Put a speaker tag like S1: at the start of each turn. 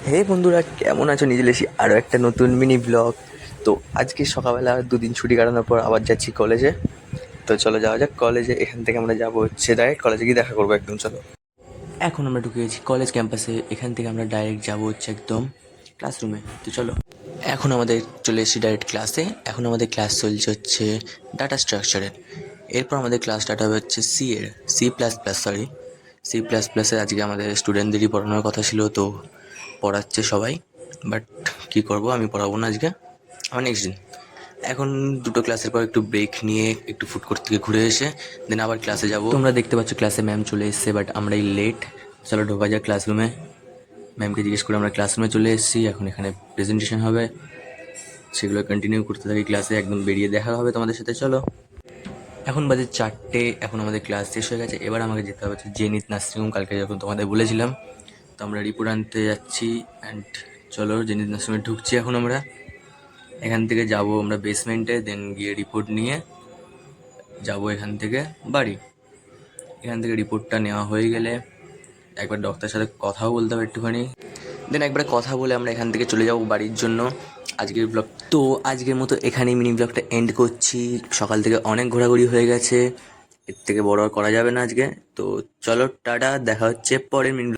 S1: হে বন্ধুরা, কেমন আছো? নিজে এসেছি আরও একটা নতুন মিনি ব্লগ। তো আজকে সকালবেলা দুদিন ছুটি কাটানোর পর আবার যাচ্ছি কলেজে। তো চলো যাওয়া যাক কলেজে। এখান থেকে আমরা যাবো হচ্ছে ডাইরেক্ট কলেজে গিয়ে দেখা করবো একদম। চলো, এখন আমরা ঢুকে গেছি কলেজ ক্যাম্পাসে। এখান থেকে আমরা ডাইরেক্ট যাবো হচ্ছে একদম ক্লাসরুমে। তো চলো, এখন আমাদের চলে এসেছি ডাইরেক্ট ক্লাসে। এখন আমাদের ক্লাস চলছে হচ্ছে ডাটা স্ট্রাকচারের। এরপর আমাদের ক্লাস স্টার্ট হবে হচ্ছে সি প্লাস প্লাসের। আজকে আমাদের স্টুডেন্টদেরই পড়ানোর কথা ছিল, তো পড়াচ্ছে সবাই। বাট কী করবো, আমি পড়াবো না আজকে, আমার নেক্সট দিন। এখন দুটো ক্লাসের পর একটু ব্রেক নিয়ে একটু ফুড কোর্ট থেকে ঘুরে এসে দেন আবার ক্লাসে যাব। তোমরা দেখতে পাচ্ছ ক্লাসে ম্যাম চলে এসেছে, বাট আমরাই লেট। চলো ঢোকা যাক ক্লাসরুমে। ম্যামকে জিজ্ঞেস করে আমরা ক্লাসরুমে চলে এসেছি। এখন এখানে প্রেজেন্টেশন হবে, সেগুলো কন্টিনিউ করতে থাকি ক্লাসে। একদম বেরিয়ে দেখা হবে তোমাদের সাথে। চলো, এখন বাজে 4টে। এখন আমাদের ক্লাস শেষ হয়ে গেছে। এবার আমাকে যেতে হবে হচ্ছে জেনিত নার্সিংহোম, কালকে যখন তোমাদের বলেছিলাম। তো আমরা রিপোর্ট আনতে যাচ্ছি। অ্যান্ড চলো, জেনিত নার্সিংহোমে ঢুকছি এখন আমরা। এখান থেকে যাব আমরা বেসমেন্টে, দেন গিয়ে রিপোর্ট নিয়ে যাব এখান থেকে বাড়ি। এখান থেকে রিপোর্টটা নেওয়া হয়ে গেলে একবার ডক্টরের সাথে কথাও বলতে হবে একটুখানি। দেন একবার কথা বলে আমরা এখান থেকে চলে যাব বাড়ির জন্য। আজকের ব্লগ তো আজকের মতো এখানেই মিনি ব্লগটা এন্ড করছি। সকাল থেকে অনেক ঘোরাঘুরি হয়ে গেছে, এর থেকে বড় আর করা যাবে না আজকে। তো চলো, টাটা, দেখা হচ্ছে পরের মিনি